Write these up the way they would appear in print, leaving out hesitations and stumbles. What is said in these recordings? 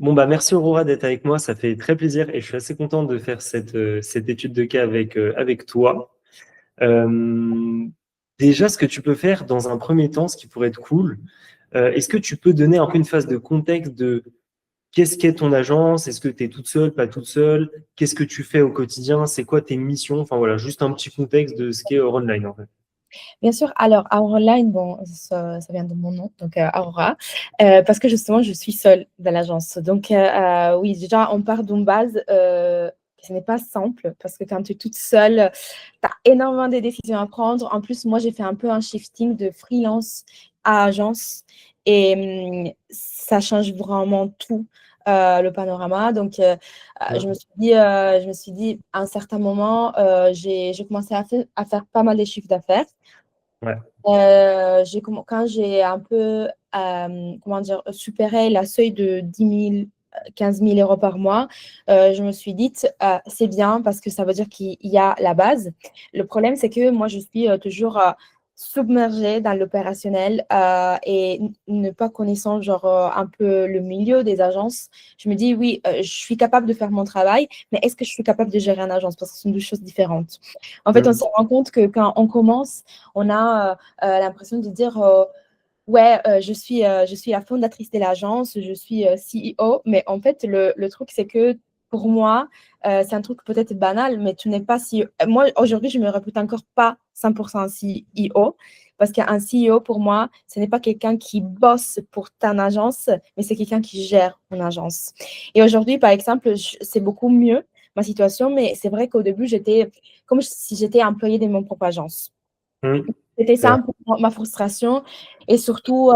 Bon, bah, merci Aurora d'être avec moi, ça fait très plaisir et je suis assez content de faire cette étude de cas avec toi. Euh, Déjà, ce que tu peux faire dans un premier temps, ce qui pourrait être cool, est-ce que tu peux donner un peu une phase de contexte de qu'est-ce qu'est ton agence? Est-ce que tu es toute seule, pas toute seule? Qu'est-ce que tu fais au quotidien? C'est quoi tes missions? Enfin voilà, juste un petit contexte de ce qu'est Online en fait. Bien sûr, alors Aurora Line, bon, ça vient de mon nom, donc Aurora, parce que justement, je suis seule dans l'agence. Donc, oui, déjà, on part d'une base ce n'est pas simple, parce que quand tu es toute seule, tu as énormément de décisions à prendre. En plus, moi, j'ai fait un peu un shifting de freelance à agence, et ça change vraiment tout. Le panorama. Donc, Ouais, je me suis dit, à un certain moment, j'ai commencé à faire pas mal de chiffres d'affaires. ouais, Quand j'ai un peu comment dire, supéré la seuil de 10 000, 15 000 euros par mois, je me suis dit, c'est bien parce que ça veut dire qu'il y a la base. Le problème, c'est que moi, je suis toujours submergée dans l'opérationnel et ne pas connaissant genre, un peu le milieu des agences. Je me dis, oui, je suis capable de faire mon travail, mais est-ce que je suis capable de gérer une agence? Parce que ce sont deux choses différentes. En fait, on se mm, rend compte que quand on commence, on a l'impression de dire ouais, je suis la fondatrice de l'agence, je suis CEO, mais en fait, le truc, c'est que pour moi, c'est un truc peut-être banal, mais tu n'es pas CEO. Moi, aujourd'hui, je me répute encore pas 100% CEO, parce qu'un CEO, pour moi, ce n'est pas quelqu'un qui bosse pour ta agence, mais c'est quelqu'un qui gère une agence. Et aujourd'hui, par exemple, c'est beaucoup mieux ma situation, mais c'est vrai qu'au début, j'étais comme si j'étais employée de mon propre agence. mm, C'était c'est ça vrai. un peu ma frustration. Et surtout,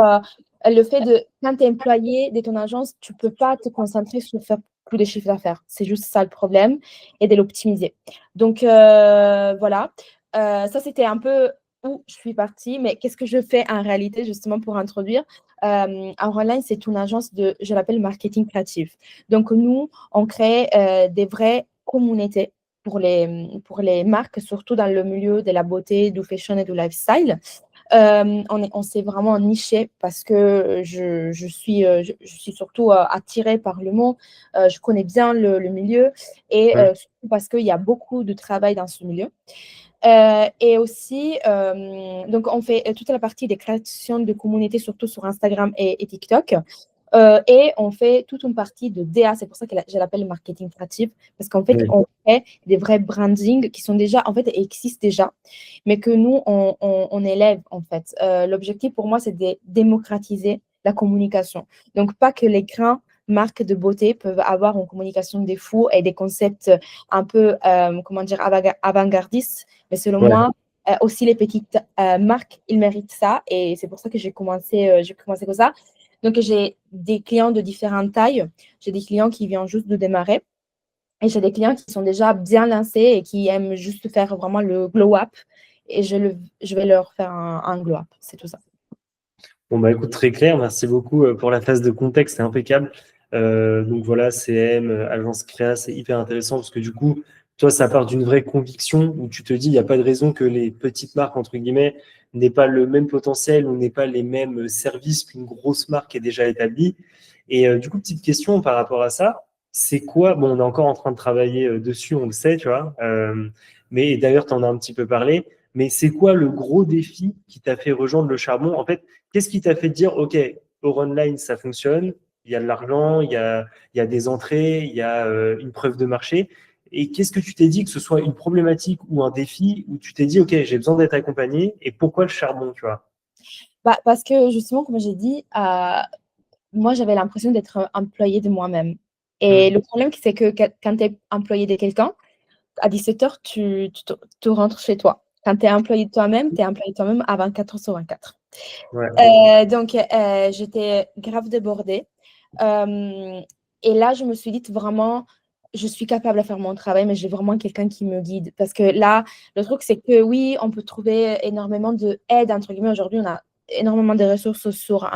le fait de, quand tu es employé de ton agence, tu ne peux pas te concentrer sur faire plus de chiffre d'affaires. C'est juste ça le problème et de l'optimiser. Donc, voilà. Ça, c'était un peu où je suis partie. Mais qu'est-ce que je fais en réalité, justement, pour introduire Auraline, c'est une agence de, je l'appelle marketing créatif. Donc, nous, on crée des vraies communautés pour les marques, surtout dans le milieu de la beauté, du fashion et du lifestyle. On s'est vraiment niché parce que je suis surtout attirée par le mot. Je connais bien le milieu et Mm, surtout parce qu'il y a beaucoup de travail dans ce milieu. Et aussi, donc on fait toute la partie des créations de communautés, surtout sur Instagram et TikTok. Et on fait toute une partie de DA, c'est pour ça que je l'appelle marketing créatif, parce qu'en fait, oui, on fait des vrais brandings qui sont déjà, en fait, existent déjà, mais que nous, on élève, en fait. L'objectif pour moi, c'est de démocratiser la communication. Donc, pas que les grands marques de beauté peuvent avoir une communication des fous et des concepts un peu, comment dire, avant-gardistes, mais selon ouais. moi, aussi les petites marques, ils méritent ça, et c'est pour ça que j'ai commencé comme ça. Donc, j'ai des clients de différentes tailles. J'ai des clients qui viennent juste de démarrer et j'ai des clients qui sont déjà bien lancés et qui aiment juste faire vraiment le glow-up. Et je vais leur faire un glow-up. C'est tout ça. Bon, bah écoute, très clair, merci beaucoup pour la phase de contexte, c'est impeccable. Donc voilà, CM, agence créa, c'est hyper intéressant parce que du coup, toi, ça part d'une vraie conviction où tu te dis, il n'y a pas de raison que les petites marques, entre guillemets, n'aient pas le même potentiel ou n'aient pas les mêmes services qu'une grosse marque est déjà établie. Et du coup, petite question par rapport à ça, c'est quoi, bon, on est encore en train de travailler dessus, on le sait, tu vois, mais d'ailleurs, tu en as un petit peu parlé, mais c'est quoi le gros défi qui t'a fait rejoindre le charbon? En fait, qu'est-ce qui t'a fait dire, OK, Or Online, ça fonctionne, il y a de l'argent, il y a des entrées, il y a une preuve de marché. Et qu'est-ce que tu t'es dit, que ce soit une problématique ou un défi, où tu t'es dit, OK, j'ai besoin d'être accompagné, et pourquoi le charbon, tu vois? Bah, parce que justement, comme j'ai dit, moi, j'avais l'impression d'être employée de moi-même. Et Hmm. le problème, c'est que quand tu es employé de quelqu'un, à 17h, tu rentres chez toi. Quand tu es employé de toi-même, tu es employé de toi-même à 24 heures sur 24. Ouais, Donc, j'étais grave débordée. Euh, et là, je me suis dit vraiment, je suis capable de faire mon travail, mais j'ai vraiment quelqu'un qui me guide. Parce que là, le truc, c'est que oui, on peut trouver énormément d'aide, entre guillemets. Aujourd'hui, on a énormément de ressources sur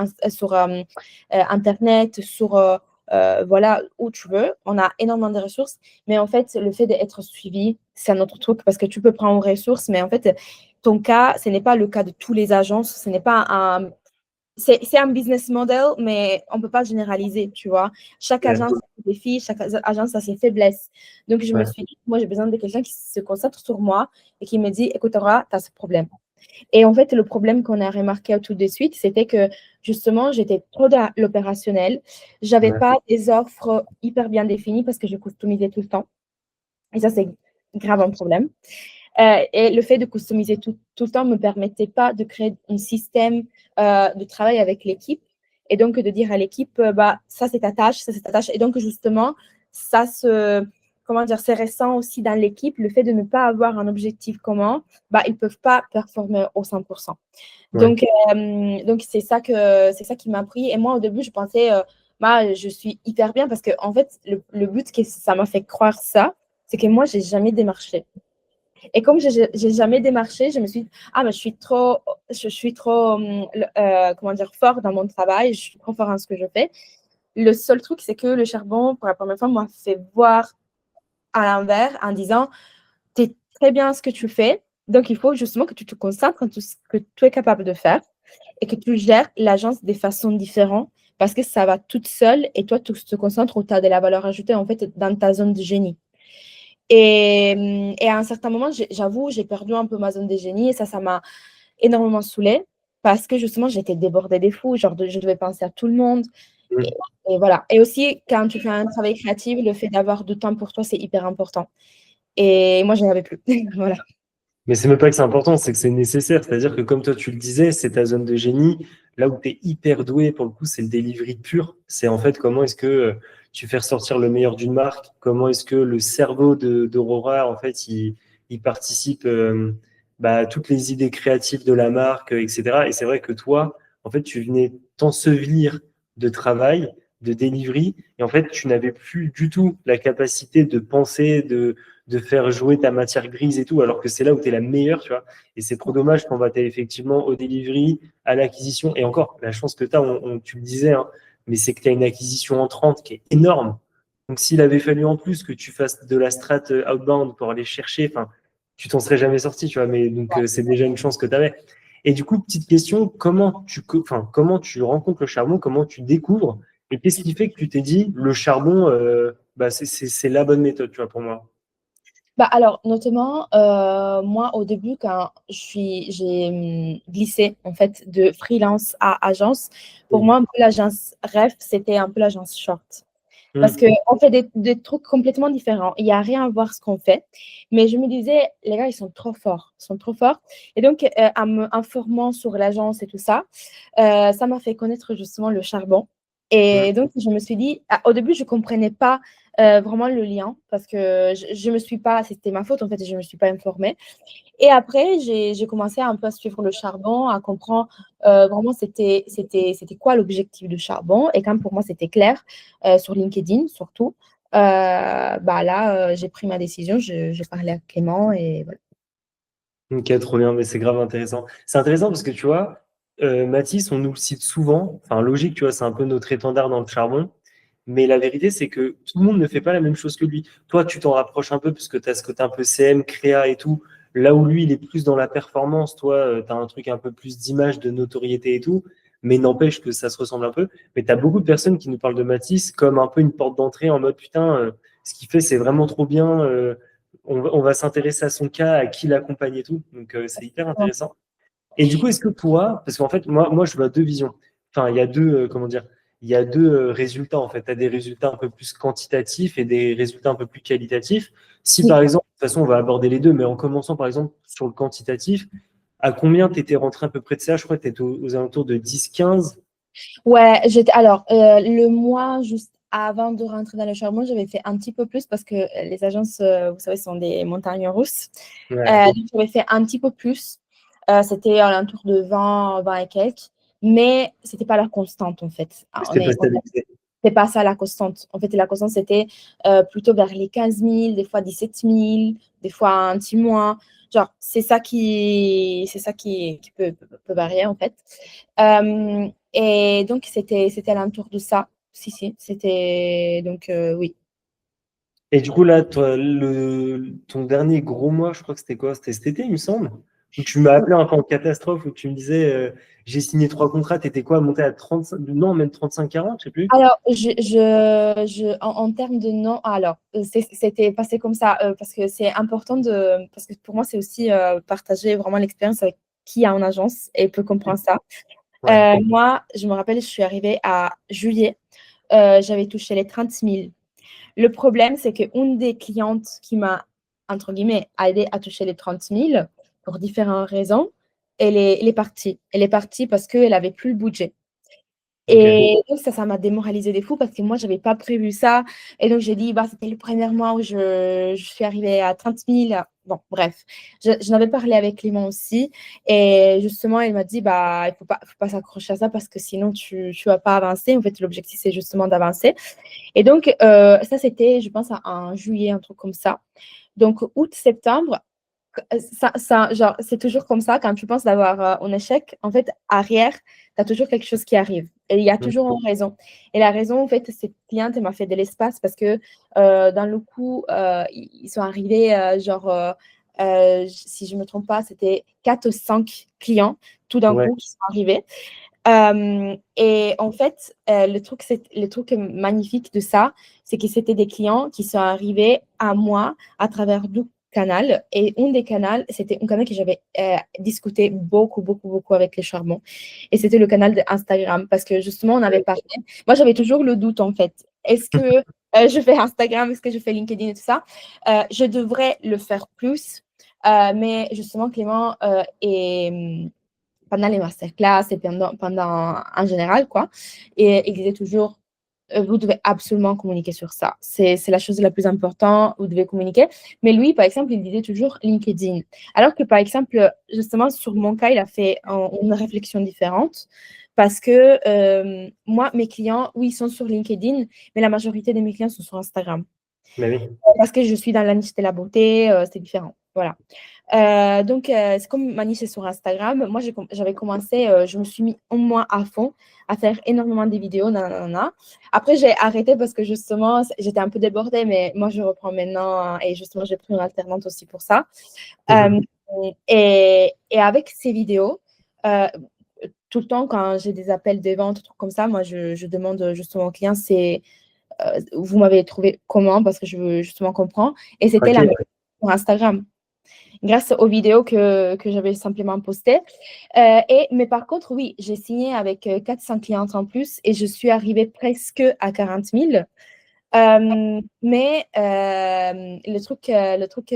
Internet, sur voilà, où tu veux. On a énormément de ressources. Mais en fait, le fait d'être suivi, c'est un autre truc parce que tu peux prendre une ressource, mais en fait, ton cas, ce n'est pas le cas de tous les agences. Ce n'est pas un c'est un business model, mais on ne peut pas généraliser, tu vois. Chaque Ouais, agence a ses défis, chaque agence a ses faiblesses. Donc, je me ouais, suis dit, moi, j'ai besoin de quelqu'un qui se concentre sur moi et qui me dit, écoute, Aura, tu as ce problème. Et en fait, le problème qu'on a remarqué tout de suite, c'était que justement, j'étais trop dans l'opérationnel. Je n'avais ouais, pas des offres hyper bien définies parce que je customisais tout le temps. Et ça, c'est grave un problème. Et le fait de customiser tout le temps ne me permettait pas de créer un système de travail avec l'équipe et donc de dire à l'équipe, bah, ça c'est ta tâche, ça c'est ta tâche. Et donc justement, comment dire, c'est récent aussi dans l'équipe, le fait de ne pas avoir un objectif commun, bah, ils ne peuvent pas performer au 100%. ouais. Donc c'est ça qui m'a pris. Et moi, au début, je pensais, bah, je suis hyper bien parce que en fait, le but que ça m'a fait croire ça, c'est que moi, j'ai jamais démarché. Et comme j'ai jamais démarché, je me suis dit, ah, mais je suis trop, comment dire, fort dans mon travail, je suis trop fort en ce que je fais. Le seul truc, c'est que le charbon, pour la première fois, m'a fait voir à l'envers en disant, tu es très bien ce que tu fais, donc il faut justement que tu te concentres en tout ce que tu es capable de faire et que tu gères l'agence de façon différente parce que ça va toute seule et toi, tu te concentres où tu as de la valeur ajoutée en fait dans ta zone de génie. Et à un certain moment, j'avoue, j'ai perdu un peu ma zone de génie et ça m'a énormément saoulée parce que justement, j'étais débordée des fous, genre je devais penser à tout le monde. Et, Mm. et voilà. Et aussi, quand tu fais un travail créatif, le fait d'avoir du temps pour toi, c'est hyper important. Et moi, je n'en avais plus. Voilà. Mais c'est même pas que c'est important, c'est que c'est nécessaire. C'est-à-dire que comme toi tu le disais, c'est ta zone de génie. Là où tu es hyper doué, pour le coup, c'est le delivery pur. C'est en fait comment est-ce que tu fais ressortir le meilleur d'une marque, comment est-ce que le cerveau d'Aurora, en fait, il participe à toutes les idées créatives de la marque, etc. Et c'est vrai que toi, en fait, tu venais t'ensevelir de travail, de delivery, et en fait, tu n'avais plus du tout la capacité de penser, de faire jouer ta matière grise et tout, alors que c'est là où tu es la meilleure, tu vois. Et c'est trop dommage qu'on va effectivement au delivery, à l'acquisition. Et encore, la chance que tu as, tu le disais, hein, mais c'est que tu as une acquisition entrante qui est énorme. Donc s'il avait fallu en plus que tu fasses de la strat outbound pour aller chercher, enfin, tu t'en serais jamais sorti, tu vois. Mais donc c'est déjà une chance que tu avais. Et du coup, petite question, comment tu rencontres le charbon, comment tu découvres, et qu'est-ce qui fait que tu t'es dit, le charbon, c'est la bonne méthode, tu vois, pour moi. Bah alors, notamment, moi, au début, quand j'ai glissé en fait de freelance à agence, pour moi, un peu l'agence rêve, c'était un peu l'agence short. Parce Mm. qu'on fait des trucs complètement différents. Il n'y a rien à voir ce qu'on fait. Mais je me disais, les gars, ils sont trop forts. Ils sont trop forts. Et donc, en me informant sur l'agence et tout ça, ça m'a fait connaître justement le charbon. Mm. Et donc, je me suis dit, au début, je ne comprenais pas vraiment le lien parce que je me suis pas, c'était ma faute en fait, je ne me suis pas informée. Et après, j'ai commencé un peu à suivre le charbon, à comprendre vraiment c'était quoi l'objectif du charbon. Et quand pour moi c'était clair, sur LinkedIn surtout, bah là, j'ai pris ma décision, j'ai parlé à Clément et voilà. Ok, trop bien, mais c'est grave intéressant. C'est intéressant parce que tu vois, Mathis, on nous le cite souvent. Enfin, logique, tu vois, c'est un peu notre étendard dans le charbon. Mais la vérité, c'est que tout le monde ne fait pas la même chose que lui. Toi, tu t'en rapproches un peu parce que tu as ce côté un peu CM, créa et tout. Là où lui, il est plus dans la performance, toi, tu as un truc un peu plus d'image, de notoriété et tout. Mais n'empêche que ça se ressemble un peu. Mais tu as beaucoup de personnes qui nous parlent de Mathis comme un peu une porte d'entrée en mode putain, ce qu'il fait, c'est vraiment trop bien. On va s'intéresser à son cas, à qui l'accompagne et tout. Donc, c'est hyper intéressant. Et du coup, est-ce que toi, parce qu'en fait, moi, je vois deux visions. Enfin, il y a deux, comment dire, il y a deux résultats, en fait. Tu as des résultats un peu plus quantitatifs et des résultats un peu plus qualitatifs. Si, Oui. par exemple, de toute façon, on va aborder les deux, mais en commençant, par exemple, sur le quantitatif, à combien tu étais rentré à peu près de ça? Je crois que tu étais aux alentours de 10-15. Ouais, alors le mois juste avant de rentrer dans le charbon, j'avais fait un petit peu plus parce que les agences, vous savez, sont des montagnes russes. Ouais, Donc j'avais fait un petit peu plus. C'était à l'entour de 20 et quelques, mais c'était pas la constante en fait. Ah, c'était pas stabilisé. c'est pas ça la constante. En fait, la constante, c'était plutôt vers les 15 000, des fois 17 000, des fois un petit moins. Genre, c'est ça qui peut varier, en fait. Et donc, c'était à l'entour de ça. Si, si, c'était. Donc, oui. Et du coup, là, toi, ton dernier gros mois, je crois que c'était quoi? C'était cet été, il me semble. où tu m'as appelé un peu en catastrophe, où tu me disais, j'ai signé 3 contrats, t'étais quoi, monté à 35, non, même 35-40, je sais plus. Alors, en termes de nom, alors, c'était passé comme ça, parce que c'est important parce que pour moi, c'est aussi partager vraiment l'expérience avec qui a en agence et peut comprendre ça. Ouais, Moi, je me rappelle, je suis arrivée à juillet, j'avais touché les 30 000. Le problème, c'est qu'une des clientes qui m'a, entre guillemets, aidé à toucher les 30 000 pour différentes raisons, elle est partie. Elle est partie parce qu'elle n'avait plus le budget. ok. Et donc, ça m'a démoralisé des fous parce que moi, je n'avais pas prévu ça. Et donc, j'ai dit, bah, c'était le premier mois où je suis arrivée à 30 000. Bon, bref, je n'avais parlé avec Clément aussi. Et justement, il m'a dit, bah, il ne faut pas s'accrocher à ça parce que sinon, tu ne vas pas avancer. En fait, l'objectif, c'est justement d'avancer. Et donc, ça, c'était, je pense, en juillet, un truc comme ça. Donc, août, septembre, genre, c'est toujours comme ça, quand tu penses d'avoir un échec, en fait, arrière, tu as toujours quelque chose qui arrive. Et il y a Mm. toujours une raison. Et la raison, en fait, cette cliente, elle m'a fait de l'espace parce que dans le coup, ils sont arrivés, si je ne me trompe pas, c'était 4 ou 5 clients tout d'un Ouais, coup qui sont arrivés. Et en fait, le truc magnifique de ça, c'est que c'était des clients qui sont arrivés à moi à travers deux canaux. Et un des canaux, c'était un canal que j'avais discuté beaucoup, beaucoup, beaucoup avec les Charbons. Et c'était le canal d'Instagram parce que justement, on avait parlé. Moi, j'avais toujours le doute en fait. Est-ce que je fais Instagram? Est-ce que je fais LinkedIn et tout ça? Je devrais le faire plus. Mais justement, Clément est pendant les masterclass et pendant en général, quoi. Et il disait toujours, vous devez absolument communiquer sur ça. C'est la chose la plus importante, vous devez communiquer. Mais lui, par exemple, il disait toujours LinkedIn. Alors que, par exemple, justement, sur mon cas, il a fait une réflexion différente. Parce que moi, mes clients, oui, ils sont sur LinkedIn, mais la majorité de mes clients sont sur Instagram. mais oui. Parce que je suis dans la niche de la beauté, c'est différent. Voilà. Donc, c'est comme ma niche est sur Instagram. Moi, j'avais commencé, je me suis mis au moins à fond à faire énormément de vidéos. Nanana. Après, j'ai arrêté parce que justement, j'étais un peu débordée, mais moi, je reprends maintenant et justement, j'ai pris une alternante aussi pour ça. Euh, Mhm. et avec ces vidéos, euh, tout le temps, quand j'ai des appels de vente, trucs comme ça, moi, je demande justement aux clients, vous m'avez trouvé comment parce que je veux justement comprendre. Et c'était la même Ok. sur Instagram grâce aux vidéos que j'avais simplement postées. Mais par contre, oui, j'ai signé avec 400 clientes en plus et je suis arrivée presque à 40 000. Le truc,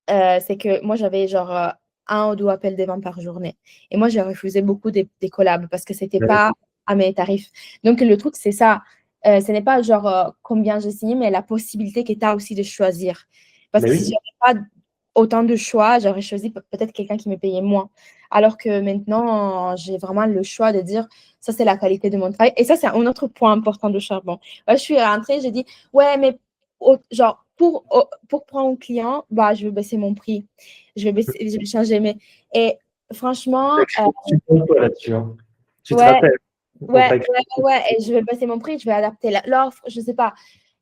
c'est que moi, j'avais genre un ou deux appels de vente par journée. Et moi, j'ai refusé beaucoup des collabs parce que c'était Bah oui. pas à mes tarifs. Donc, le truc, c'est ça. Ce n'est pas genre combien j'ai signé, mais la possibilité que tu as aussi de choisir. Parce Bah que si oui. j'avais pas autant de choix, j'aurais choisi peut-être quelqu'un qui me payait moins. Alors que maintenant, j'ai vraiment le choix de dire, ça, c'est la qualité de mon travail. Et ça, c'est un autre point important de Charbon. Ouais, je suis rentrée, j'ai dit, ouais, mais genre, pour prendre un client, bah, je vais baisser mon prix. Je vais changer. Et franchement, Tu comptes quoi là-dessus, hein. Tu te ouais, rappelles? On t'a ouais, et je vais baisser mon prix, je vais adapter l'offre, je sais pas.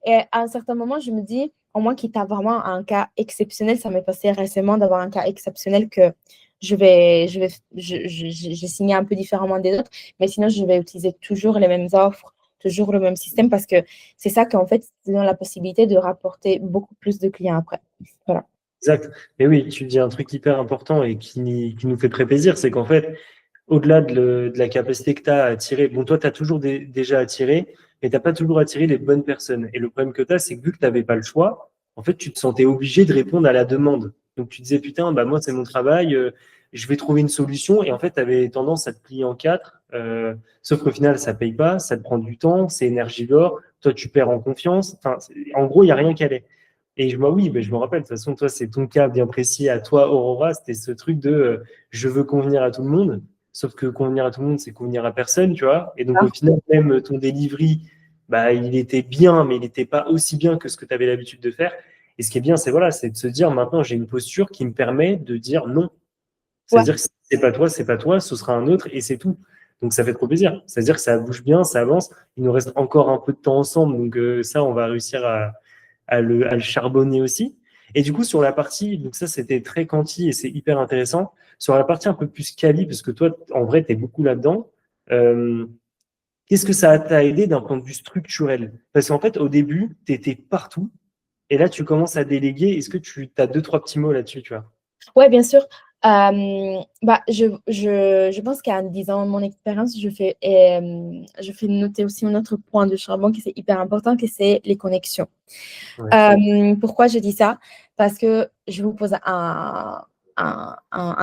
Et à un certain moment, je me dis, au moins qu'il y a vraiment un cas exceptionnel, ça m'est passé récemment d'avoir un cas exceptionnel que j'ai signé un peu différemment des autres, mais sinon, je vais utiliser toujours les mêmes offres, toujours le même système parce que c'est ça qu'en fait, ça donne la possibilité de rapporter beaucoup plus de clients après. Voilà. Exact. Mais oui, tu dis un truc hyper important et qui nous fait très plaisir, c'est qu'en fait, au-delà de la capacité que tu as à attirer, bon, toi, tu as toujours déjà attiré, mais tu n'as pas toujours attiré les bonnes personnes. Et le problème que tu as, c'est que vu que tu n'avais pas le choix, en fait, tu te sentais obligé de répondre à la demande. Donc, tu disais, putain, bah, moi, c'est mon travail, je vais trouver une solution. Et en fait, tu avais tendance à te plier en quatre, sauf qu'au final, ça paye pas, ça te prend du temps, c'est énergivore, toi, tu perds en confiance. Enfin, en gros, il n'y a rien qui allait. Et oui, ben, je me rappelle, de toute façon, toi, c'est ton cas bien précis à toi, Aurora, c'était ce truc de je veux convenir à tout le monde. Sauf que convenir à tout le monde, c'est convenir à personne, tu vois. Et donc, au Ah, final, même ton delivery, bah, il était bien, mais il n'était pas aussi bien que ce que tu avais l'habitude de faire. Et ce qui est bien, c'est voilà, c'est de se dire maintenant, j'ai une posture qui me permet de dire non. ouais, C'est-à-dire que si c'est pas toi, ce sera un autre et c'est tout. Donc, ça fait trop plaisir. C'est-à-dire que ça bouge bien, ça avance. Il nous reste encore un peu de temps ensemble. Donc, ça, on va réussir à le charbonner aussi. Et du coup, sur la partie, donc ça, c'était très quanti et c'est hyper intéressant. Sur la partie un peu plus quali, parce que toi, en vrai, tu es beaucoup là-dedans, euh, qu'est-ce que ça t'a aidé d'un point de vue structurel? Parce qu'en fait, au début, tu étais partout et là, tu commences à déléguer. Est-ce que tu as deux, trois petits mots là-dessus, tu vois? Ouais, bien sûr. Je pense qu'en disant mon expérience, je fais noter aussi un autre point de charbon qui c'est hyper important, que c'est les connexions. Ouais. Pourquoi je dis ça? Parce que je vous pose un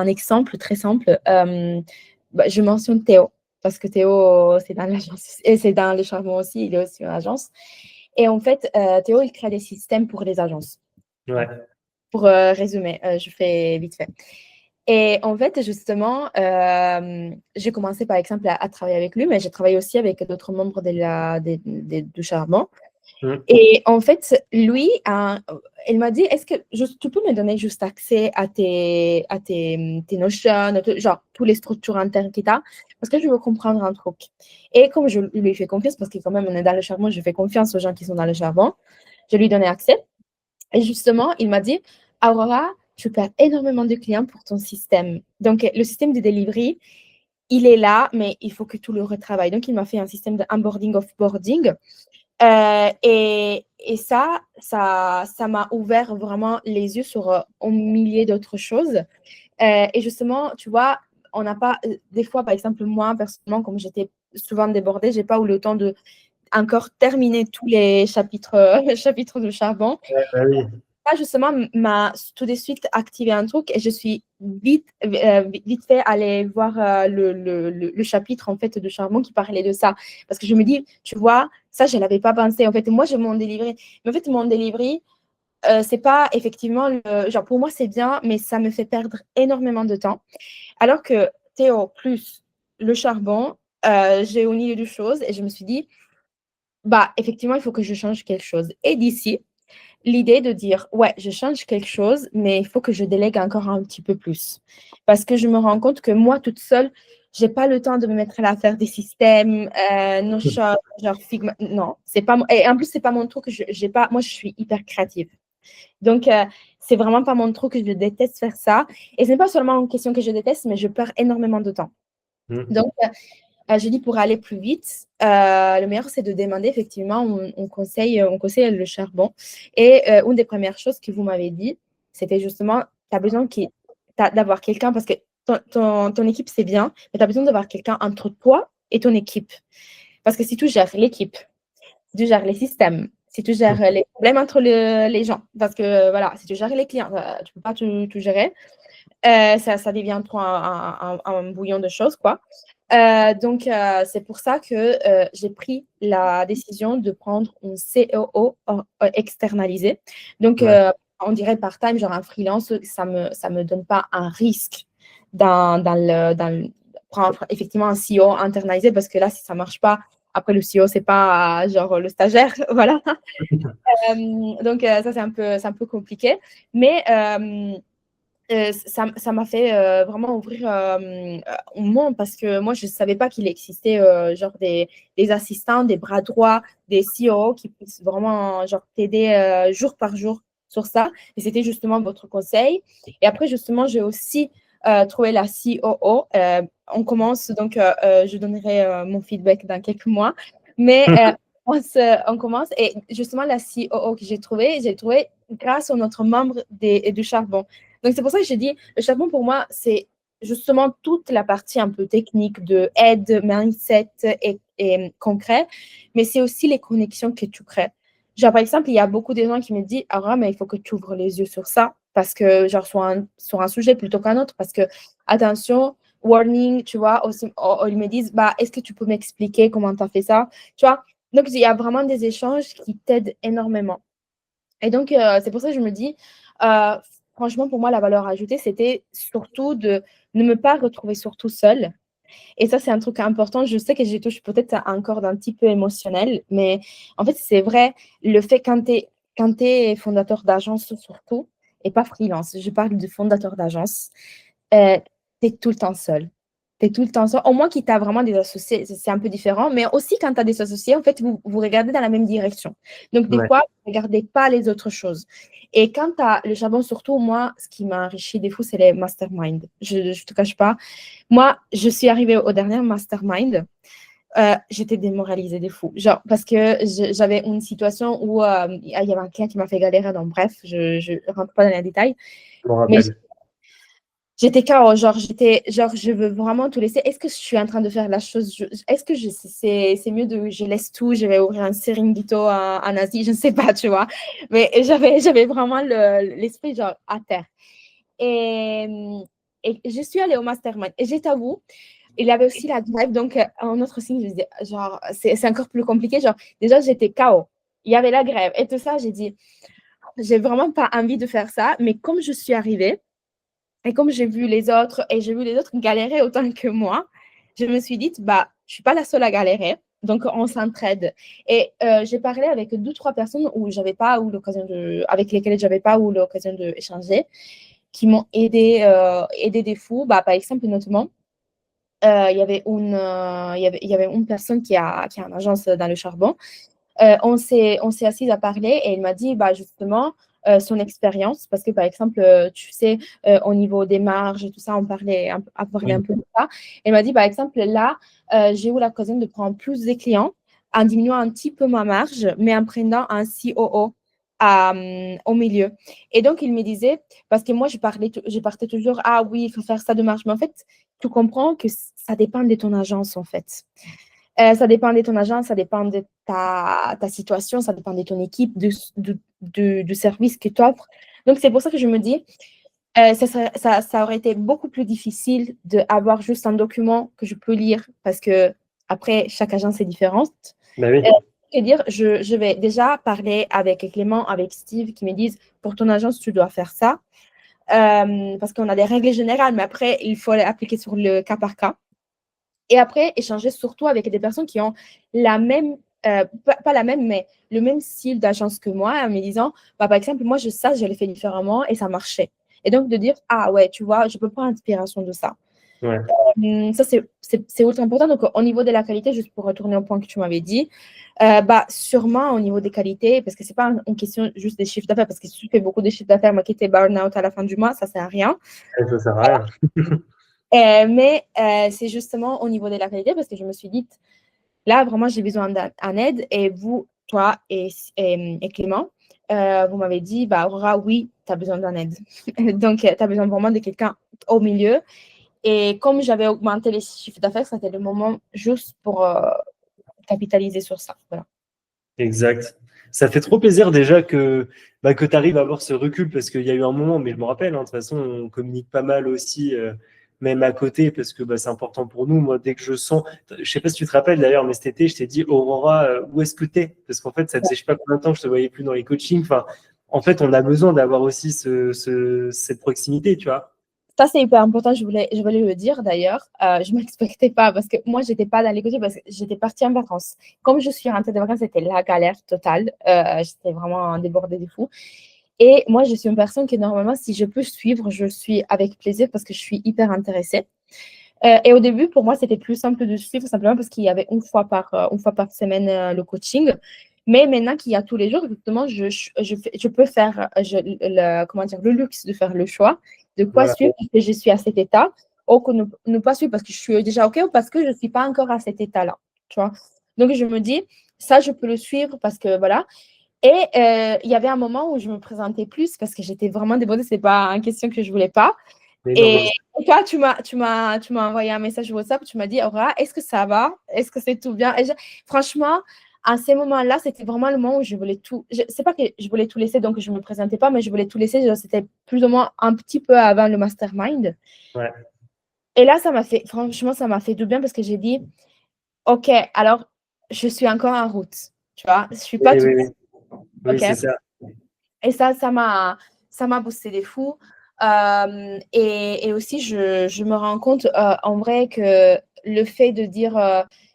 exemple très simple. Je mentionne Théo, parce que Théo, c'est dans l'agence, et c'est dans le charbon aussi, il est aussi une agence. Et en fait, Théo, il crée des systèmes pour les agences. Ouais. Pour résumer, je fais vite fait. Et en fait, justement, j'ai commencé par exemple à travailler avec lui, mais j'ai travaillé aussi avec d'autres membres du charbon. Mm. Et en fait, lui, il m'a dit, est-ce que tu peux me donner juste accès tes notions, genre tous les structures internes qu'il a, parce que je veux comprendre un truc. Et comme je lui fais confiance, parce que quand même on est dans le charbon, je fais confiance aux gens qui sont dans le charbon, je lui ai donné accès. Et justement, il m'a dit, Aurora, tu perds énormément de clients pour ton système. Donc, le système de delivery, il est là, mais il faut que tu le retravailles. Donc, il m'a fait un système de onboarding, offboarding. Et ça m'a ouvert vraiment les yeux sur un millier d'autres choses. Et justement, tu vois, on n'a pas, des fois, par exemple, moi, personnellement, comme j'étais souvent débordée, j'ai pas eu le temps de encore terminer tous les chapitres, chapitres de charbon. Ouais, bah oui. Ça, justement, m'a tout de suite activé un truc et je suis vite fait aller voir le chapitre en fait de charbon qui parlait de ça. Parce que je me dis, tu vois, ça, je ne l'avais pas pensé. En fait, moi, je m'en délivrais. Mais en fait, mon delivery, c'est pas effectivement, genre pour moi, c'est bien, mais ça me fait perdre énormément de temps. Alors que Théo plus le charbon, j'ai uni les deux choses et je me suis dit, bah, effectivement, il faut que je change quelque chose. Et d'ici, l'idée de dire, ouais, je change quelque chose, mais il faut que je délègue encore un petit peu plus. Parce que je me rends compte que moi, toute seule, j'ai pas le temps de me mettre là à faire des systèmes, nos choses, genre Figma. Non, c'est pas. Et en plus, c'est pas mon truc. J'ai pas. Moi, je suis hyper créative. Donc, c'est vraiment pas mon truc. Je déteste faire ça. Et ce n'est pas seulement une question que je déteste, mais je perds énormément de temps. Mm. Donc, je dis pour aller plus vite, le meilleur c'est de demander effectivement, on conseille le charbon. Et une des premières choses que vous m'avez dit, c'était justement, tu as besoin d'avoir quelqu'un, parce que ton équipe c'est bien, mais tu as besoin d'avoir quelqu'un entre toi et ton équipe. Parce que si tu gères l'équipe, si tu gères les systèmes, si tu gères les problèmes entre les gens, parce que voilà, si tu gères les clients, tu ne peux pas tout gérer. Ça devient trop un bouillon de choses, quoi. Donc, c'est pour ça que j'ai pris la décision de prendre un COO externalisé. Donc, Ouais. on dirait part-time, genre un freelance, ça me donne pas un risque prendre effectivement un CEO internalisé, parce que là, si ça marche pas, après le CEO, c'est pas genre le stagiaire, voilà. Donc, ça, c'est un peu compliqué. Mais ça m'a fait vraiment ouvrir un monde, parce que moi, je ne savais pas qu'il existait genre des assistants, des bras droits, des CEO qui puissent vraiment genre t'aider jour par jour sur ça. Et c'était justement votre conseil. Et après, justement, j'ai aussi trouvé la COO. On commence, donc je donnerai mon feedback dans quelques mois. Mais on commence. Et justement, la COO que j'ai trouvé grâce à notre membre du charbon. Donc, c'est pour ça que j'ai dit, le charbon, pour moi, c'est justement toute la partie un peu technique de aide, mindset et concret, mais c'est aussi les connexions que tu crées. Genre, par exemple, il y a beaucoup de gens qui me disent, ah, mais il faut que tu ouvres les yeux sur ça, parce que, genre, sur un sujet plutôt qu'un autre, parce que, attention, warning, tu vois, aussi, ils me disent, bah, est-ce que tu peux m'expliquer comment tu as fait ça, tu vois. Donc, il y a vraiment des échanges qui t'aident énormément. Et donc, c'est pour ça que je me dis, euh, franchement, pour moi, la valeur ajoutée, c'était surtout de ne me pas retrouver surtout seule. Et ça, c'est un truc important. Je sais que j'ai touché peut-être à un corde un petit peu émotionnel, mais en fait, c'est vrai, le fait quand tu es fondateur d'agence surtout, et pas freelance, je parle de fondateur d'agence, tu es tout le temps seul. Tu es tout le temps seul. Au moins, qu'il t'a vraiment des associés, c'est un peu différent. Mais aussi, quand tu as des associés, en fait, vous regardez dans la même direction. Donc, des Ouais. fois, vous ne regardez pas les autres choses. Et quand tu as le charbon, surtout, moi, ce qui m'a enrichi des fous, c'est les masterminds. Je ne te cache pas. Moi, je suis arrivée au dernier mastermind. J'étais démoralisée des fous. Genre, parce que j'avais une situation où il y avait un client qui m'a fait galérer. Donc, bref, je ne rentre pas dans les détails. Je m'en Mais rappelle. j'étais KO, genre, je veux vraiment tout laisser. Est-ce que je suis en train de faire la chose? Est-ce que c'est mieux de je laisse tout, je vais ouvrir un Seringito en Asie, je ne sais pas, tu vois. Mais j'avais vraiment l'esprit genre à terre. Et, et je suis allée au mastermind. Et je t'avoue, il y avait aussi la grève, donc un autre signe, je disais, genre, c'est encore plus compliqué. Genre, déjà, j'étais KO. Il y avait la grève et tout ça, j'ai dit, j'ai vraiment pas envie de faire ça. Mais comme je suis arrivée, et comme j'ai vu les autres, et j'ai vu les autres galérer autant que moi, je me suis dit, bah, je ne suis pas la seule à galérer, donc on s'entraide. Et j'ai parlé avec 2 ou 3 personnes où j'avais pas eu l'occasion avec lesquelles j'avais pas eu l'occasion d'échanger, qui m'ont aidé des fous. Bah, par exemple, notamment, il y avait une personne qui a une agence dans le charbon. On s'est assis à parler et il m'a dit bah, justement son expérience, parce que par exemple, tu sais, au niveau des marges et tout ça, on parlait un Oui. peu de ça. Il m'a dit par exemple, là, j'ai eu l'occasion de prendre plus de clients en diminuant un petit peu ma marge, mais en prenant un COO au milieu. Et donc, il me disait, parce que moi, je partais toujours, ah oui, il faut faire ça de marge. Mais en fait, tu comprends que ça dépend de ton agence, en fait. Ça dépend de ton agence, ça dépend de ta situation, ça dépend de ton équipe, du service que tu offres. Donc, c'est pour ça que je me dis, ça aurait été beaucoup plus difficile d'avoir juste un document que je peux lire parce que après, chaque agence est différente. Bah oui. Euh, et dire, je vais déjà parler avec Clément, avec Steve, qui me disent, pour ton agence, tu dois faire ça. Parce qu'on a des règles générales, mais après, il faut les appliquer sur le cas par cas. Et après, échanger surtout avec des personnes qui ont la même, pas la même, mais le même style d'agence que moi, en me disant, bah, par exemple, moi, ça, je l'ai fait différemment et ça marchait. Et donc, de dire, ah ouais, tu vois, je peux prendre inspiration de ça. Ouais. Ça, c'est ultra important. Donc, au niveau de la qualité, juste pour retourner au point que tu m'avais dit, bah, sûrement au niveau des qualités, parce que ce n'est pas une question juste des chiffres d'affaires, parce que si tu fais beaucoup de chiffres d'affaires, mais qui était burn-out à la fin du mois, ça ne sert à rien. Ça sert à rien. Mais c'est justement au niveau de la qualité, parce que je me suis dit, là, vraiment, j'ai besoin d'un aide. Et vous, toi et Clément, vous m'avez dit, bah, Aurora, oui, tu as besoin d'un aide. Donc, tu as besoin vraiment de quelqu'un au milieu. Et comme j'avais augmenté les chiffres d'affaires, c'était le moment juste pour capitaliser sur ça. Voilà. Exact. Ça fait trop plaisir déjà que tu arrives à avoir ce recul parce qu'il y a eu un moment, mais je me rappelle, hein, de toute façon, on communique pas mal aussi, même à côté, parce que c'est important pour nous. Moi, dès que je sens, je sais pas si tu te rappelles d'ailleurs, mais cet été, je t'ai dit, Aurora, où est-ce que tu es? Parce qu'en fait, ça faisait je sais pas combien de temps que je te voyais plus dans les coachings. Enfin, en fait, on a besoin d'avoir aussi cette proximité, tu vois. Ça, c'est hyper important. Je voulais le dire d'ailleurs. Je ne m'expectais pas parce que moi, je n'étais pas dans les côtés parce que j'étais partie en vacances. Comme je suis rentrée de vacances, c'était la galère totale. J'étais vraiment débordée de fou. Et moi, je suis une personne qui, normalement, si je peux suivre, je suis avec plaisir parce que je suis hyper intéressée. Et au début, pour moi, c'était plus simple de suivre simplement parce qu'il y avait une fois par semaine le coaching. Mais maintenant qu'il y a tous les jours, justement, je peux faire comment dire, le luxe de faire le choix de quoi Voilà. suivre parce que je suis à cet état ou que ne pas suivre parce que je suis déjà OK ou parce que je ne suis pas encore à cet état-là. Tu vois? Donc, je me dis, ça, je peux le suivre parce que voilà. Et il y avait un moment où je me présentais plus parce que j'étais vraiment débordée. Ce n'est pas une question que je ne voulais pas. Mais non, Et mais toi, tu m'as envoyé un message WhatsApp, tu m'as dit, Aura, est-ce que ça va? Est-ce que c'est tout bien? Et franchement, à ces moments-là, c'était vraiment le moment où je voulais tout. C'est pas que je voulais tout laisser, donc je ne me présentais pas, mais je voulais tout laisser. C'était plus ou moins un petit peu avant le mastermind. ouais. Et là, franchement, ça m'a fait du bien parce que j'ai dit, OK, alors, je suis encore en route. Tu vois, je ne suis pas Oui, toute oui, oui. Oui, OK. c'est ça. Et ça m'a boosté des fous. Et aussi, je me rends compte en vrai que le fait de dire,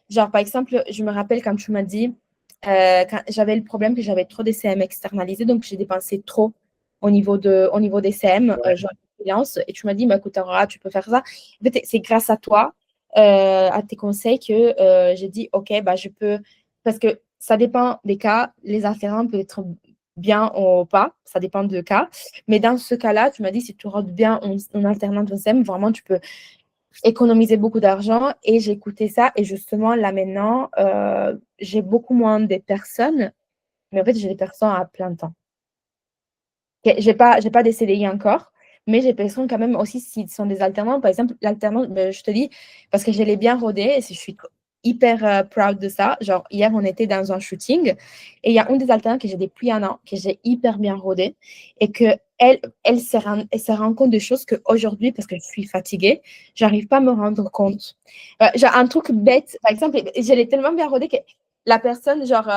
genre par exemple, je me rappelle quand tu m'as dit, quand j'avais le problème que j'avais trop des CM externalisés, donc j'ai dépensé trop au niveau des CM, Ouais. genre freelance, et tu m'as dit, bah, écoute, Aurora, tu peux faire ça. En fait, c'est grâce à toi à tes conseils que j'ai dit, OK, bah, je peux, parce que ça dépend des cas, les alternants peuvent être bien ou pas, ça dépend de cas. Mais dans ce cas-là, tu m'as dit, si tu rentres bien en alternance au SEM, vraiment, tu peux économiser beaucoup d'argent. Et j'ai écouté ça. Et justement, là maintenant, j'ai beaucoup moins de personnes, mais en fait, j'ai des personnes à plein temps. J'ai pas des CDI encore, mais j'ai l'impression quand même aussi s'ils sont des alternants. Par exemple, l'alternant, ben, je te dis, parce que je l'ai bien rodé et je suis hyper proud de ça. Genre, hier, on était dans un shooting et il y a une des alternants que j'ai depuis un an, que j'ai hyper bien rodé et que elle se rend compte de choses qu'aujourd'hui, parce que je suis fatiguée, j'arrive pas à me rendre compte. Genre, un truc bête, par exemple, je l'ai tellement bien rodé que la personne, genre,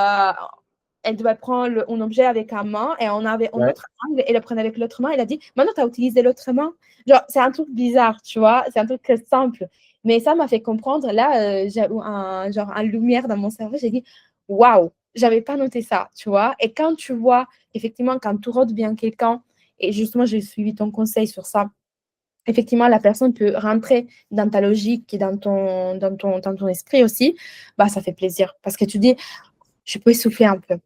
elle devait prendre un objet avec un main et on avait un Ouais. autre angle et le prenait avec l'autre main. Elle a dit, maintenant, tu as utilisé l'autre main. Genre, c'est un truc bizarre, tu vois, c'est un truc très simple. Mais ça m'a fait comprendre, là, j'ai eu genre, un lumière dans mon cerveau. J'ai dit, waouh, j'avais pas noté ça, tu vois. Et quand tu vois, effectivement, quand tu rôdes bien quelqu'un, et justement, j'ai suivi ton conseil sur ça, effectivement, la personne peut rentrer dans ta logique et dans ton esprit aussi, bah, ça fait plaisir. Parce que tu dis, je peux souffler un peu.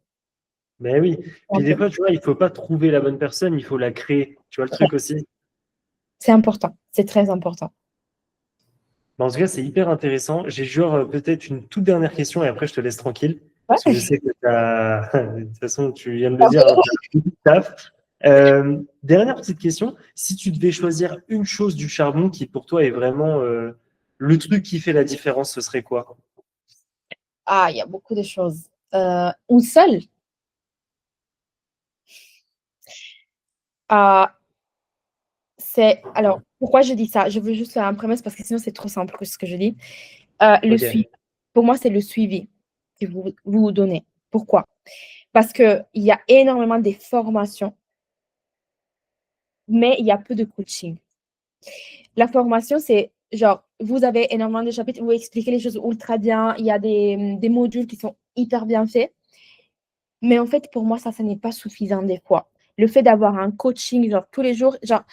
Mais oui. Un Puis des peu. fois, tu vois, il faut pas trouver la bonne personne, il faut la créer. Tu vois le truc aussi? C'est important, c'est très important. En tout cas, c'est hyper intéressant. J'ai genre peut-être une toute dernière question et après je te laisse tranquille. Parce que je Ouais. sais que de toute façon, tu viens de le dire, hein, t'as beaucoup de taf. Dernière petite question. Si tu devais choisir une chose du charbon qui pour toi est vraiment le truc qui fait la différence, ce serait quoi? Ah, il y a beaucoup de choses. Une seule. Ah, alors, pourquoi je dis ça? Je veux juste faire un prémisse parce que sinon c'est trop simple que ce que je dis. Le Ok, suivi. Pour moi, c'est le suivi que vous donnez. Pourquoi? Parce qu'il y a énormément de formations, mais il y a peu de coaching. La formation, c'est genre, vous avez énormément de chapitres, vous expliquez les choses ultra bien, il y a des modules qui sont hyper bien faits. Mais en fait, pour moi, ça n'est pas suffisant des fois. Le fait d'avoir un coaching, genre tous les jours, genre,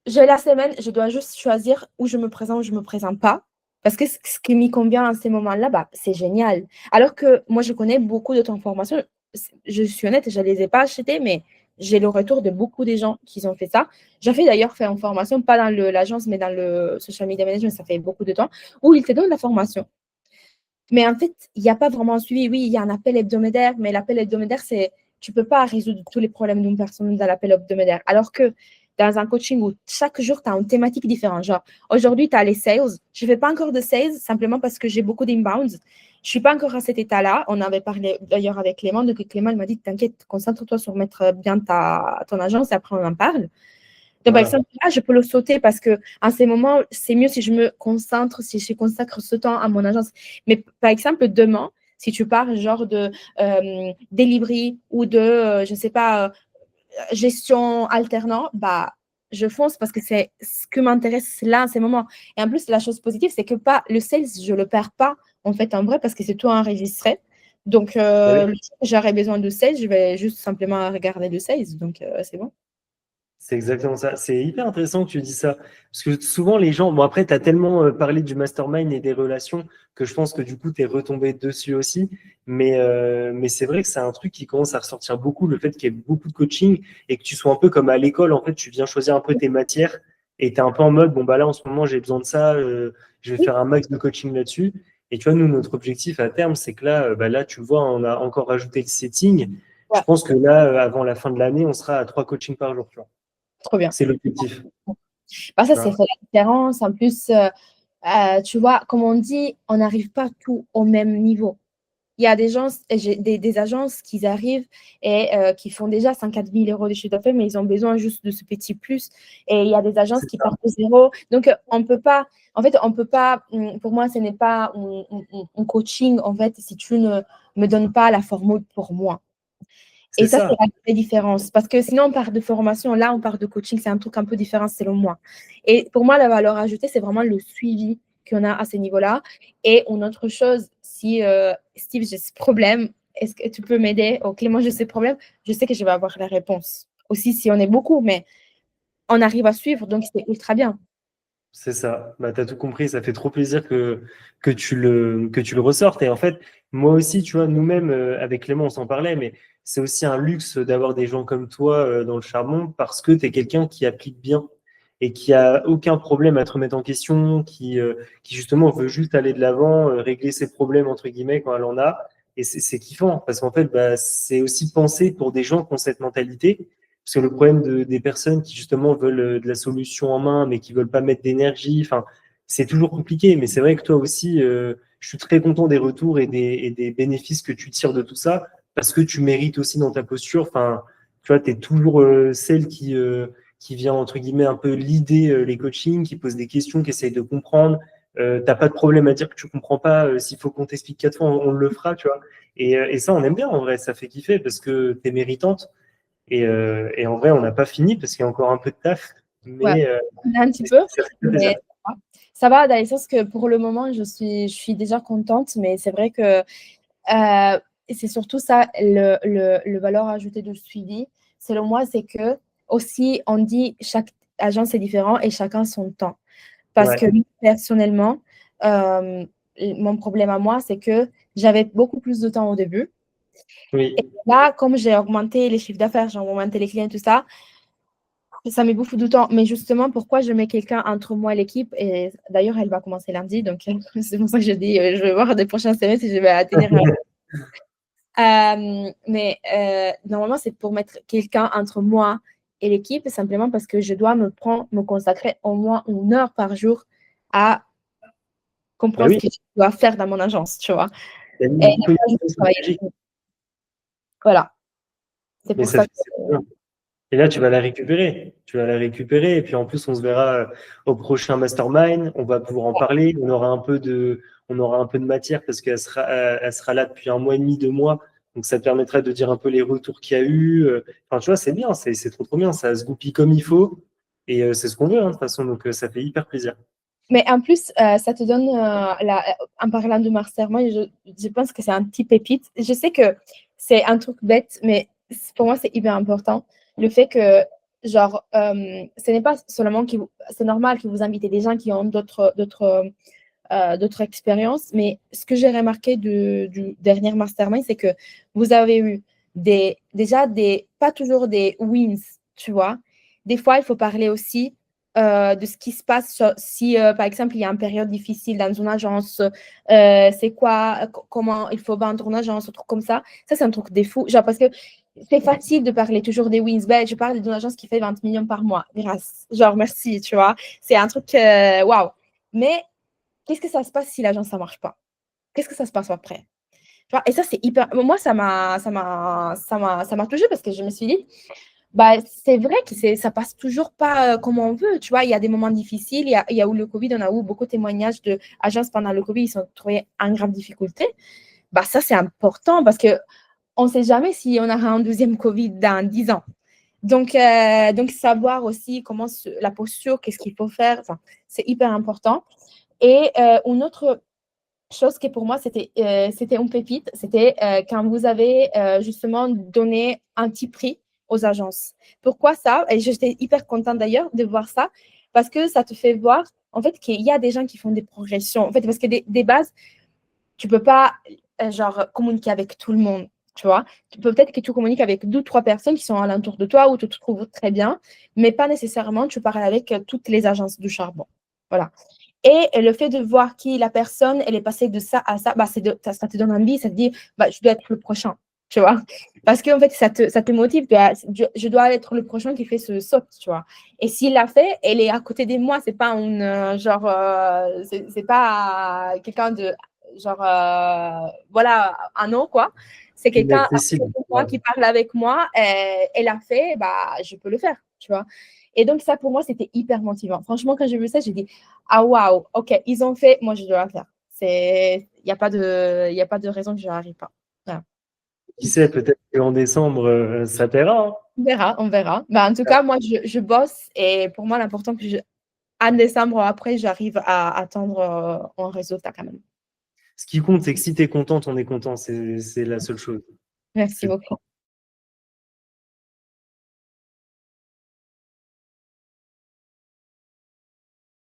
j'ai la semaine, je dois juste choisir où je me présente, où je ne me présente pas. Parce que ce qui m'y convient à ces moments-là, bah, c'est génial. Alors que moi, je connais beaucoup de ton formation. Je suis honnête, je ne les ai pas achetées, mais j'ai le retour de beaucoup des gens qui ont fait ça. J'ai fait d'ailleurs faire une formation, pas dans l'agence, mais dans le social media management, ça fait beaucoup de temps, où ils te donnent la formation. Mais en fait, il n'y a pas vraiment un suivi. Oui, il y a un appel hebdomadaire, mais l'appel hebdomadaire, c'est tu ne peux pas résoudre tous les problèmes d'une personne dans l'appel hebdomadaire. Alors que dans un coaching où chaque jour, tu as une thématique différente. Genre, aujourd'hui, tu as les sales. Je ne fais pas encore de sales simplement parce que j'ai beaucoup d'inbounds. Je ne suis pas encore à cet état-là. On avait parlé d'ailleurs avec Clément. Donc, Clément il m'a dit, t'inquiète, concentre-toi sur mettre bien ton agence et après, on en parle. Donc, par voilà. exemple, là, je peux le sauter parce que en ces moments, c'est mieux si je me concentre, si je consacre ce temps à mon agence. Mais par exemple, demain, si tu pars genre de delivery ou de, je ne sais pas, gestion alternant, bah, je fonce parce que c'est ce qui m'intéresse là en ces moments. Et en plus, la chose positive, c'est que pas, le sales, je ne le perds pas en fait en vrai parce que c'est tout enregistré. Donc, Mais oui. le jour où j'aurai besoin de sales, je vais juste simplement regarder le sales. Donc, c'est bon. C'est exactement ça. C'est hyper intéressant que tu dis ça. Parce que souvent, les gens, bon, après, tu as tellement parlé du mastermind et des relations que je pense que du coup, tu es retombé dessus aussi. Mais c'est vrai que c'est un truc qui commence à ressortir beaucoup, le fait qu'il y ait beaucoup de coaching et que tu sois un peu comme à l'école. En fait, tu viens choisir un peu tes matières et tu es un peu en mode, bon, bah là, en ce moment, j'ai besoin de ça, je vais faire un max de coaching là-dessus. Et tu vois, nous, notre objectif à terme, c'est que là, bah là, tu vois, on a encore rajouté le setting. Je Ouais, pense que là, avant la fin de l'année, on sera à 3 coachings par jour, tu vois. trop bien. C'est l'objectif. Bah, ça, Tu c'est vois. fait la différence. En plus, tu vois, comme on dit, on n'arrive pas tout au même niveau. Il y a des gens, j'ai des agences qui arrivent et qui font déjà 54 000 euros de chiffre d'affaires, mais ils ont besoin juste de ce petit plus. Et il y a des agences C'est qui ça. partent de zéro. Donc, on peut pas, en fait, on peut pas, pour moi, ce n'est pas un coaching, en fait, si tu ne me donnes pas la formule pour moi. Et C'est ça, c'est ça. la vraie différence. Parce que sinon, on parle de formation, là, on parle de coaching, c'est un truc un peu différent selon moi. Et pour moi, la valeur ajoutée, c'est vraiment le suivi qu'on a à ce niveau-là. Et une autre chose, si Steve, j'ai ce problème, est-ce que tu peux m'aider? Oh, Clément, j'ai ce problème, je sais que je vais avoir la réponse. Aussi, si on est beaucoup, mais on arrive à suivre, donc c'est ultra bien. C'est ça. Bah, tu as tout compris. Ça fait trop plaisir que tu le ressortes. Et en fait, moi aussi, tu vois, nous-mêmes, avec Clément, on s'en parlait, mais c'est aussi un luxe d'avoir des gens comme toi dans le charbon parce que tu es quelqu'un qui applique bien et qui a aucun problème à te remettre en question, qui justement veut juste aller de l'avant, régler ses problèmes, entre guillemets, quand elle en a. Et c'est kiffant parce qu'en fait, bah, c'est aussi pensé pour des gens qui ont cette mentalité. Parce que le problème des personnes qui justement veulent de la solution en main, mais qui veulent pas mettre d'énergie, enfin, c'est toujours compliqué. Mais c'est vrai que toi aussi, je suis très content des retours et des bénéfices que tu tires de tout ça, parce que tu mérites aussi dans ta posture. Enfin, tu vois, tu es toujours celle qui vient, entre guillemets, un peu leader les coachings, qui pose des questions, qui essaye de comprendre. T'as pas de problème à dire que tu comprends pas. S'il faut qu'on t'explique 4 fois, on le fera, tu vois. Et ça, on aime bien en vrai. Ça fait kiffer parce que tu es méritante. Et en vrai, on n'a pas fini parce qu'il y a encore un peu de taf, Ouais, mais un petit peu, ça fait plaisir. mais ça va dans le sens que pour le moment, je suis déjà contente, mais c'est vrai que c'est surtout ça, le valeur ajoutée du suivi. Selon moi, c'est que aussi, on dit chaque agence est différent et chacun son temps. Parce que Ouais, personnellement, euh, mon problème à moi, c'est que j'avais beaucoup plus de temps au début. Et oui, là, comme j'ai augmenté les chiffres d'affaires, j'ai augmenté les clients, tout ça me bouffe du temps. Mais justement, pourquoi je mets quelqu'un entre moi et l'équipe? Et d'ailleurs, elle va commencer lundi. Donc, c'est pour ça que je dis, je vais voir des prochains semestres si je vais atteindre. Mais normalement, c'est pour mettre quelqu'un entre moi et l'équipe, simplement parce que je dois me consacrer au moins 1 heure par jour à bah comprendre ce oui, que je dois faire dans mon agence, tu vois. la Et ligne après, je peux c'est travailler. magique, Voilà, c'est mais pour ça que c'est bien. Et là, tu vas la récupérer. Tu vas la récupérer. Et puis en plus, on se verra au prochain mastermind. On va pouvoir en parler. On aura un peu de matière parce elle sera là depuis 1 mois et demi, 2 mois. Donc ça te permettra de dire un peu les retours qu'il y a eu. Enfin, tu vois, c'est bien. C'est trop, trop bien. Ça se goupille comme il faut. Et c'est ce qu'on veut, hein, de toute façon. Donc ça fait hyper plaisir. Mais en plus, ça te donne, en parlant de mastermind, je pense que c'est un petit pépite. Je sais que c'est un truc bête, mais pour moi, c'est hyper important. Le fait que, genre, ce n'est pas seulement c'est normal que vous invitez des gens qui ont d'autres expériences, mais ce que j'ai remarqué du dernier mastermind, c'est que vous avez eu déjà pas toujours des wins, tu vois. Des fois, il faut parler aussi de ce qui se passe si, par exemple, il y a une période difficile dans une agence, c'est quoi, comment il faut vendre une agence, un truc comme ça. Ça, c'est un truc des fous. Genre, parce que c'est facile de parler toujours des wins. Ben, je parle d'une agence qui fait 20 millions par mois. Grâce. Genre, merci, tu vois. C'est un truc, waouh. Mais qu'est-ce que ça se passe si l'agence, ça marche pas? Qu'est-ce que ça se passe après? Tu vois, et ça, c'est hyper. Moi, ça m'a touchée parce que je me suis dit, bah, c'est vrai que ça passe toujours pas comme on veut. Tu vois, il y a des moments difficiles. Il y a eu le Covid, on a eu beaucoup de témoignages d'agences pendant le Covid, ils sont trouvés en grave difficulté. Bah, ça, c'est important parce que on ne sait jamais si on aura un deuxième Covid dans 10 ans. Donc savoir aussi la posture, qu'est-ce qu'il faut faire, enfin, c'est hyper important. Et une autre chose qui pour moi, c'était une pépite, c'était quand vous avez justement donné un petit prix aux agences. Pourquoi ça? Et j'étais hyper contente d'ailleurs de voir ça, parce que ça te fait voir en fait qu'il y a des gens qui font des progressions. En fait, parce que des bases, tu peux pas genre communiquer avec tout le monde. Tu vois, peut-être que tu communiques avec 2 ou 3 personnes qui sont alentour de toi ou tu te trouves très bien, mais pas nécessairement tu parles avec toutes les agences du charbon. Voilà. Et le fait de voir qui la personne, elle est passée de ça à ça, bah, ça te donne envie, ça te dit, bah, je dois être le prochain, tu vois. Parce qu'en fait, ça te motive, je dois être le prochain qui fait ce saut, tu vois. Et s'il l'a fait, elle est à côté de moi, c'est pas une, genre, c'est pas quelqu'un de, genre, voilà, un nom, quoi. C'est quelqu'un à côté Inaccessible. de moi Ouais. qui parle avec moi, elle a fait, bah, je peux le faire, tu vois. Et donc, ça, pour moi, c'était hyper motivant. Franchement, quand j'ai vu ça, j'ai dit, ah waouh, ok, ils ont fait, moi je dois le faire. Il n'y a pas de raison que je n'arrive pas. Voilà. Qui sait, peut-être qu'en décembre, ça paiera, hein. On verra, on verra. Bah, en tout cas, moi je bosse et pour moi, l'important que en décembre après, j'arrive à atteindre un résultat quand même. Ce qui compte, c'est que si tu es contente, on est content. C'est la seule chose. Merci C'est beaucoup.